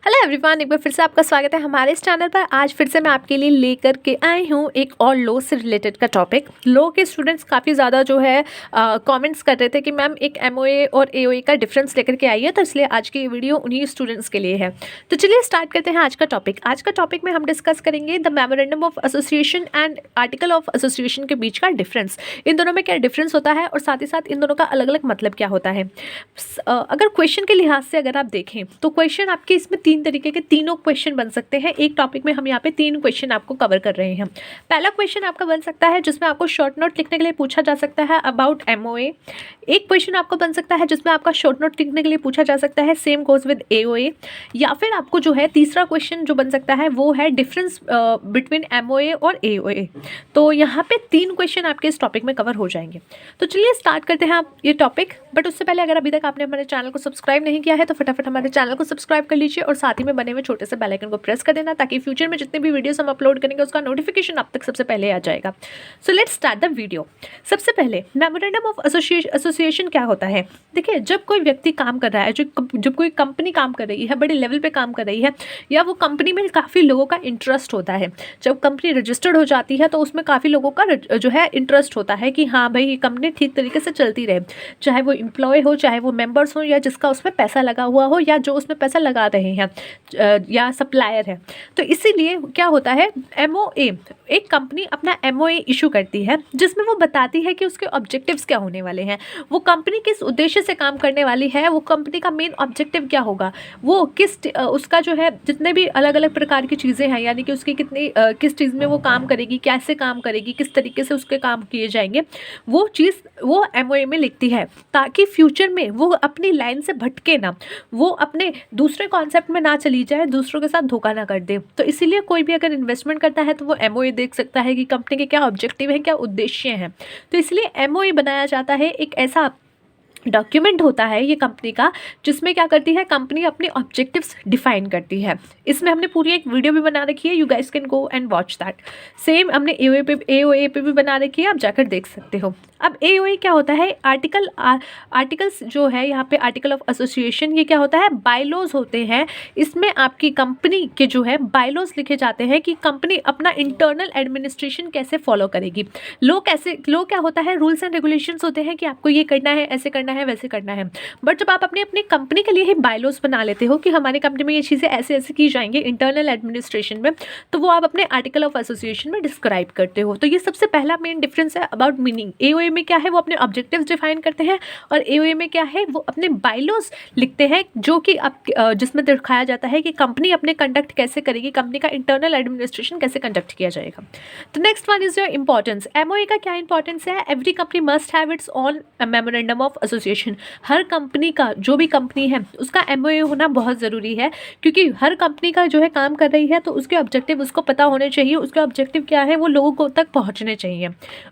Hello everyone, एक बार फिर से आपका स्वागत है हमारे इस चैनल पर। आज फिर से मैं आपके लिए लेकर के आई हूँ एक और लो से रिलेटेड का टॉपिक। लो के स्टूडेंट्स काफ़ी ज़्यादा जो है कमेंट्स कर रहे थे कि मैम एक एमओए और एओए का डिफरेंस लेकर के आई है, तो इसलिए आज की ये वीडियो उन्हीं स्टूडेंट्स के लिए है। तो चलिए स्टार्ट करते हैं आज का टॉपिक। आज का टॉपिक में हम डिस्कस करेंगे the memorandum of association and article of association के बीच का डिफरेंस। इन दोनों में क्या डिफरेंस होता है और साथ ही साथ इन दोनों का अलग अलग मतलब क्या होता है। अगर क्वेश्चन के लिहाज से अगर आप देखें तो क्वेश्चन आपके इसमें तीन तरीके के तीनों क्वेश्चन बन सकते हैं। एक टॉपिक में हम यहाँ पे तीन क्वेश्चन आपको कवर कर रहे हैं। पहला क्वेश्चन आपका बन सकता है जिसमें आपको शॉर्ट नोट लिखने के लिए पूछा जा सकता है अबाउट एमओए। एक क्वेश्चन आपको बन सकता है जिसमें आपका शॉर्ट नोट लिखने के लिए पूछा जा सकता है सेम गोज विद एओए। या फिर आपको जो है तीसरा क्वेश्चन जो बन सकता है वो है डिफरेंस बिटवीन एमओए और एओए। तो यहाँ पे तीन क्वेश्चन आपके इस टॉपिक में कवर हो जाएंगे। तो चलिए स्टार्ट करते हैं आप ये टॉपिक। बट उससे पहले अगर अभी तक आपने हमारे चैनल को सब्सक्राइब नहीं किया है तो फटाफट हमारे चैनल को सब्सक्राइब कर लीजिए और साथ ही में बने हुए छोटे से बेल आइकन को प्रेस कर देना ताकि फ्यूचर में जितने भी वीडियोस हम अपलोड करेंगे उसका नोटिफिकेशन आप तक सबसे पहले आ जाएगा। So let's start the video. सबसे पहले मेमोरेंडम ऑफ एसोसिएशन क्या होता है। देखिए, जब कोई व्यक्ति काम कर रहा है, जब कोई कंपनी काम कर रही है, बड़े लेवल पे काम कर रही है, या वो कंपनी में काफ़ी लोगों का इंटरेस्ट होता है। जब कंपनी रजिस्टर्ड हो जाती है तो उसमें काफ़ी लोगों का जो है इंटरेस्ट होता है कि हाँ भाई ये कंपनी ठीक तरीके से चलती रहे, चाहे वो एम्प्लॉय हो, चाहे वो मेंबर्स हो, या जिसका उसमें पैसा लगा हुआ हो, या जो उसमें पैसा लगा रहे हैं, या सप्लायर है। तो इसीलिए क्या होता है, एमओए, एक कंपनी अपना एमओए इशू करती है जिसमें वो बताती है कि उसके ऑब्जेक्टिव्स क्या होने वाले हैं, वो कंपनी किस उद्देश्य से काम करने वाली है, वो कंपनी का मेन ऑब्जेक्टिव क्या होगा, वो उसका जो है जितने भी अलग अलग प्रकार की चीज़ें हैं, यानी कि उसकी किस चीज़ में वो काम करेगी, कैसे काम करेगी, किस तरीके से उसके काम किए जाएंगे, वो चीज़ वो एमओए में लिखती है ताकि फ्यूचर में वो अपनी लाइन से भटके ना, वो अपने दूसरे कॉन्सेप्ट में ना चली जाए, दूसरों के साथ धोखा ना कर दे। तो इसीलिए कोई भी अगर इन्वेस्टमेंट करता है तो वो एमओए देख सकता है कि कंपनी के क्या ऑब्जेक्टिव हैं, क्या उद्देश्य हैं। तो इसलिए एमओए बनाया जाता है, एक ऐसा डॉक्यूमेंट होता है ये कंपनी का जिसमें क्या करती है, कंपनी अपने ऑब्जेक्टिव्स डिफाइन करती है। इसमें हमने पूरी एक वीडियो भी बना रखी है, you guys can go and watch that. Same हमने एओए पे भी बना रखी है, आप जाकर देख सकते हो। अब एओए क्या होता है, आर्टिकल्स जो है यहाँ पे आर्टिकल ऑफ एसोसिएशन, ये क्या होता है, बायलॉज होते हैं। इसमें आपकी कंपनी के जो है बायलॉज लिखे जाते हैं कि कंपनी अपना इंटरनल एडमिनिस्ट्रेशन कैसे फॉलो करेगी। लो क्या होता है, रूल्स एंड रेगुलेशंस होते हैं कि आपको ये करना है, ऐसे करना है, वैसे करना है। बट जब आप अपनी कंपनी के लिए ही बायलॉज बना लेते हो कि हमारी कंपनी में ये चीज़ें ऐसे ऐसे की जाएंगी इंटरनल एडमिनिस्ट्रेशन में, तो वो आप अपने आर्टिकल ऑफ एसोसिएशन में डिस्क्राइब करते हो। तो ये सबसे पहला मेन डिफरेंस है अबाउट मीनिंग। एओए में क्या है, वो अपने ऑब्जेक्टिव्स डिफाइन करते हैं, और एओए में क्या है, वो अपने बायलॉज लिखते हैं जो कि जिसमें दिखाया जाता है कि कंपनी अपने कंडक्ट कैसे करेगी, कंपनी का इंटरनल एडमिनिस्ट्रेशन कैसे कंडक्ट किया जाएगा। तो next one is your importance. MOA का क्या इंपॉर्टेंस है, every company must have its own memorandum of association. Her company का, जो भी कंपनी है, उसका एमओए होना बहुत ज़रूरी है, क्योंकि हर कंपनी का जो है काम कर रही है तो उसके ऑब्जेक्टिव उसको पता होने चाहिए, उसके ऑब्जेक्टिव क्या है वो लोगों को तक पहुंचने चाहिए।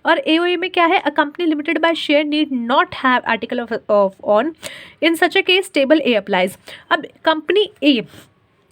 और एओए में क्या है, a company limited by share need not have article of on, in such a case table A applies. अब कंपनी ए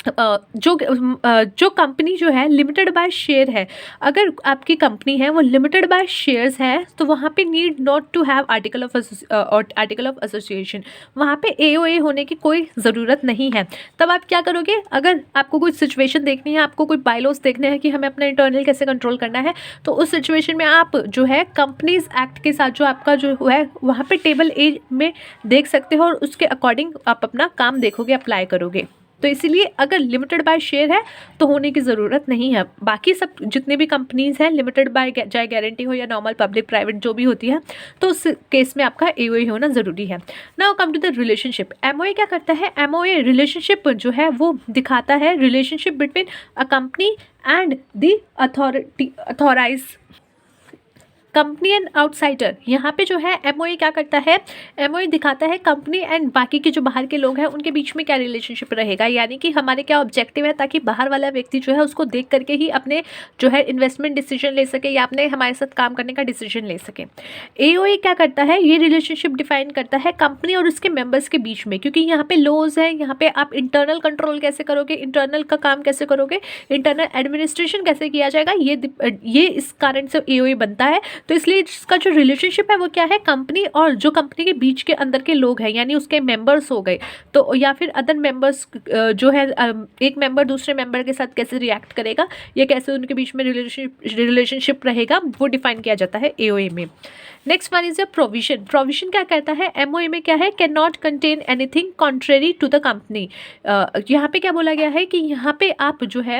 जो कंपनी जो है लिमिटेड बाय शेयर है, अगर आपकी कंपनी है वो लिमिटेड बाय शेयर्स है तो वहाँ पे need not to have article of association, वहाँ पे एओए होने की कोई ज़रूरत नहीं है। तब आप क्या करोगे, अगर आपको कोई सिचुएशन देखनी है, आपको कोई बायलॉज देखने हैं कि हमें अपना इंटरनल कैसे कंट्रोल करना है, तो उस सिचुएशन में आप जो है कंपनीज एक्ट के साथ जो आपका जो है वहाँ पे टेबल ए में देख सकते हो और उसके अकॉर्डिंग आप अपना काम देखोगे, अप्लाई करोगे। तो इसीलिए अगर लिमिटेड बाय शेयर है तो होने की ज़रूरत नहीं है। बाकी सब जितने भी कंपनीज़ हैं, लिमिटेड बाय चाहे गारंटी हो या नॉर्मल पब्लिक प्राइवेट जो भी होती है, तो उस केस में आपका एओए होना ज़रूरी है। Now come to the relationship. MOA क्या करता है, एमओए रिलेशनशिप जो है वो दिखाता है, relationship between a company and the authorise company and outsider. यहाँ पे जो है एमओए क्या करता है, एमओए दिखाता है कंपनी एंड बाकी के जो बाहर के लोग हैं उनके बीच में क्या रिलेशनशिप रहेगा, यानी कि हमारे क्या ऑब्जेक्टिव है, ताकि बाहर वाला व्यक्ति जो है उसको देख करके ही अपने जो है इन्वेस्टमेंट डिसीजन ले सके या अपने हमारे साथ काम करने का डिसीजन ले सके। एओए क्या करता है, ये रिलेशनशिप डिफाइन करता है कंपनी और उसके मेंबर्स के बीच में, क्योंकि यहाँ पे लॉज है, यहाँ पे आप इंटरनल कंट्रोल कैसे करोगे, इंटरनल का काम कैसे करोगे, इंटरनल एडमिनिस्ट्रेशन कैसे किया जाएगा, ये इस कारण से एओए बनता है। तो इसलिए इसका जो रिलेशनशिप है वो क्या है, कंपनी और जो कंपनी के बीच के अंदर के लोग हैं, यानी उसके मेंबर्स हो गए, तो या फिर अदर मेंबर्स जो है एक मेंबर दूसरे मेंबर के साथ कैसे रिएक्ट करेगा या कैसे उनके बीच में रिलेशनशिप रहेगा, वो डिफाइन किया जाता है एओए में। Next one is a provision. Provision क्या कहता है, एमओए में क्या है, can not contain anything contrary to the company. यहाँ पे क्या बोला गया है कि यहाँ पे आप जो है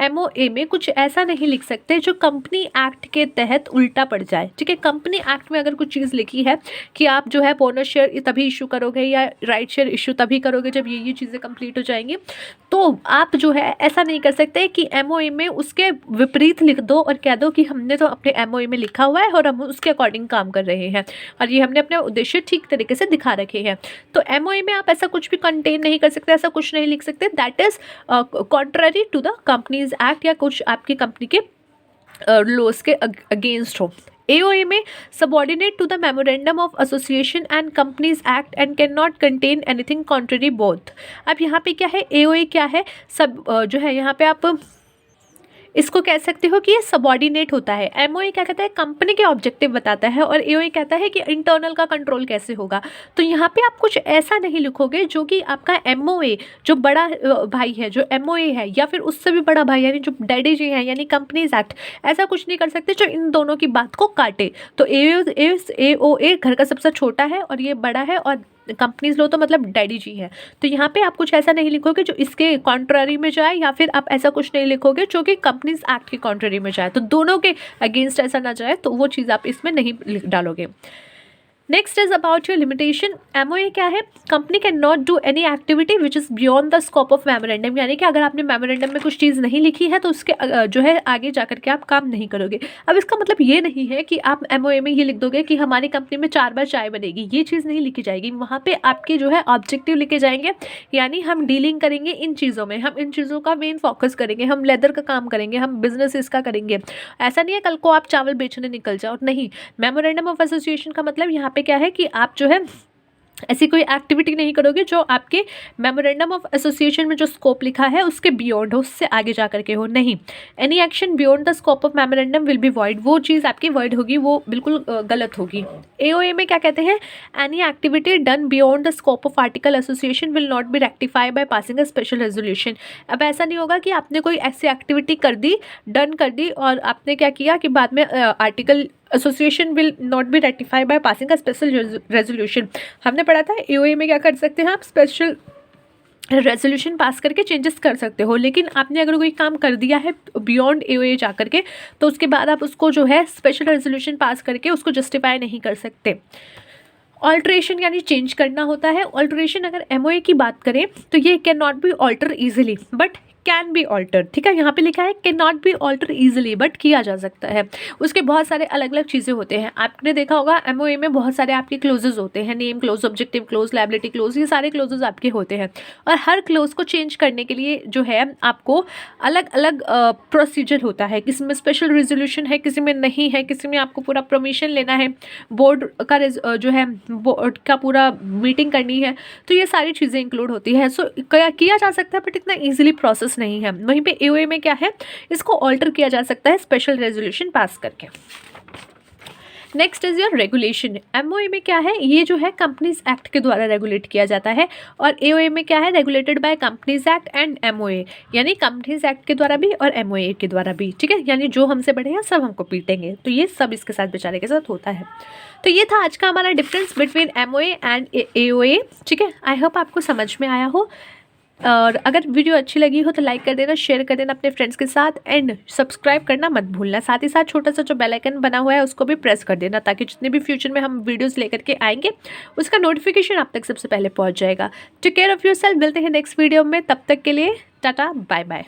एमओए में कुछ ऐसा नहीं लिख सकते जो कंपनी एक्ट के तहत उल्टा पड़ जाए। ठीक है, कंपनी एक्ट में अगर कुछ चीज़ लिखी है कि आप जो है बोनस शेयर तभी इशू करोगे या राइट शेयर इशू तभी करोगे जब ये चीज़ें कंप्लीट हो जाएंगी, तो आप जो है ऐसा नहीं कर सकते कि एमओए में उसके विपरीत लिख दो और कह दो कि हमने तो अपने एमओए में लिखा हुआ है और हम उसके अकॉर्डिंग काम कर रहे हैं और ये हमने अपने उद्देश्य ठीक तरीके से दिखा रखे हैं। तो एमओए में आप ऐसा कुछ भी कंटेन नहीं कर सकते, ऐसा कुछ नहीं लिख सकते that is contrary to the companies act या कुछ आपकी कंपनी के लॉज के अगेंस्ट हो। AOA में subordinate to the memorandum of association and companies act and can not contain anything contrary both. अब यहाँ पे क्या है, AOA क्या है, सब जो है यहाँ पे आप इसको कह सकते हो कि ये सबऑर्डिनेट होता है। एमओए क्या कहता है, कंपनी के ऑब्जेक्टिव बताता है और एओए कहता है कि इंटरनल का कंट्रोल कैसे होगा। तो यहाँ पे आप कुछ ऐसा नहीं लिखोगे जो कि आपका एमओए जो बड़ा भाई है, जो एमओए है, या फिर उससे भी बड़ा भाई यानी जो डैडी जी है यानी कंपनीज एक्ट, ऐसा कुछ नहीं कर सकते जो इन दोनों की बात को काटे। तो एओए घर का सबसे छोटा है और ये बड़ा है और कंपनीज लो तो मतलब डैडी जी है। तो यहाँ पे आप कुछ ऐसा नहीं लिखोगे जो इसके कॉन्ट्ररी में जाए या फिर आप ऐसा कुछ नहीं लिखोगे जो कि कंपनीज एक्ट के कॉन्ट्ररी में जाए, तो दोनों के अगेंस्ट ऐसा ना जाए, तो वो चीज़ आप इसमें नहीं डालोगे। Next is about your limitation. MOA क्या है, company can not do any activity which is beyond the scope of memorandum, यानी कि अगर आपने मेमोरेंडम में कुछ चीज़ नहीं लिखी है तो उसके जो है आगे जाकर के आप काम नहीं करोगे। अब इसका मतलब ये नहीं है कि आप एमओए में ये लिख दोगे कि हमारी कंपनी में 4 बार चाय बनेगी, ये चीज़ नहीं लिखी जाएगी। वहाँ पे आपके जो है ऑब्जेक्टिव लिखे जाएंगे, यानी हम डीलिंग करेंगे इन चीज़ों में, हम इन चीज़ों का मेन फोकस करेंगे, हम लेदर का काम करेंगे, हम बिजनेस इसका करेंगे। ऐसा नहीं है कल को आप चावल बेचने निकल जाओ, नहीं। मेमोरेंडम ऑफ एसोसिएशन का मतलब यहाँ पे क्या है कि आप जो है ऐसी कोई एक्टिविटी नहीं करोगे जो आपके मेमोरेंडम ऑफ एसोसिएशन में जो स्कोप लिखा है उसके बियॉन्ड हो, उससे आगे जा करके हो, नहीं। Any action beyond the scope of memorandum will be void, वो चीज़ आपकी वॉइड होगी, वो बिल्कुल गलत होगी। एओए में क्या कहते हैं, any activity done beyond the scope of article association will not be rectify by passing a special resolution. अब ऐसा नहीं होगा कि आपने कोई ऐसी एक्टिविटी कर दी, डन कर दी और आपने क्या किया कि बाद में article association will not be rectify by passing a special resolution. हमने पढ़ा था एओए में क्या कर सकते हैं, आप स्पेशल रेजोल्यूशन पास करके चेंजेस कर सकते हो, लेकिन आपने अगर कोई काम कर दिया है बियॉन्ड एओए जा करके तो उसके बाद आप उसको जो है स्पेशल रेजोल्यूशन पास करके उसको जस्टिफाई नहीं कर सकते। ऑल्ट्रेशन यानी चेंज करना होता है। ऑल्ट्रेशन अगर एमओए की बात करें तो ये can not be alter easily but can be alter. ठीक है, यहाँ पे लिखा है can not be alter easily but किया जा सकता है। उसके बहुत सारे अलग अलग चीज़ें होते हैं, आपने देखा होगा एमओए में बहुत सारे आपके क्लोजेज होते हैं, name close, objective close, liability close, ये सारे क्लोजेज आपके होते हैं और हर क्लोज को चेंज करने के लिए जो है आपको अलग अलग प्रोसीजर होता है। किसी में स्पेशल रेजोल्यूशन है, किसी में नहीं है, किसी में आपको पूरा परमिशन लेना है, बोर्ड का जो है बोर्ड का पूरा मीटिंग करनी है, तो ये सारी चीज़ें इंक्लूड होती है। सो किया जा सकता है बट इतना ईजिली प्रोसेस नहीं है। वहीं पे एओए में क्या है, इसको ऑल्टर किया जा सकता है स्पेशल रेजोल्यूशन पास करके। Next is your regulation. MOA में क्या है, ये जो है कंपनीज एक्ट के द्वारा रेगुलेट किया जाता है और एओए में क्या है, regulated by companies act and MOA, यानी कंपनीज एक्ट के द्वारा भी और एमओए के द्वारा भी। ठीक है, यानी जो हमसे बड़े हैं सब हमको पीटेंगे, तो ये सब इसके साथ बेचारे के साथ होता है। तो ये था आज का हमारा difference between MOA and AOA. ठीक है, आई होप आपको समझ में आया हो और अगर वीडियो अच्छी लगी हो तो लाइक कर देना, शेयर कर देना अपने फ्रेंड्स के साथ एंड सब्सक्राइब करना मत भूलना। साथ ही साथ छोटा सा जो बेल आइकन बना हुआ है उसको भी प्रेस कर देना ताकि जितने भी फ्यूचर में हम वीडियोस लेकर के आएंगे उसका नोटिफिकेशन आप तक सबसे पहले पहुंच जाएगा। टेक केयर ऑफ़ योरसेल्फ, मिलते हैं नेक्स्ट वीडियो में, तब तक के लिए टाटा बाय बाय।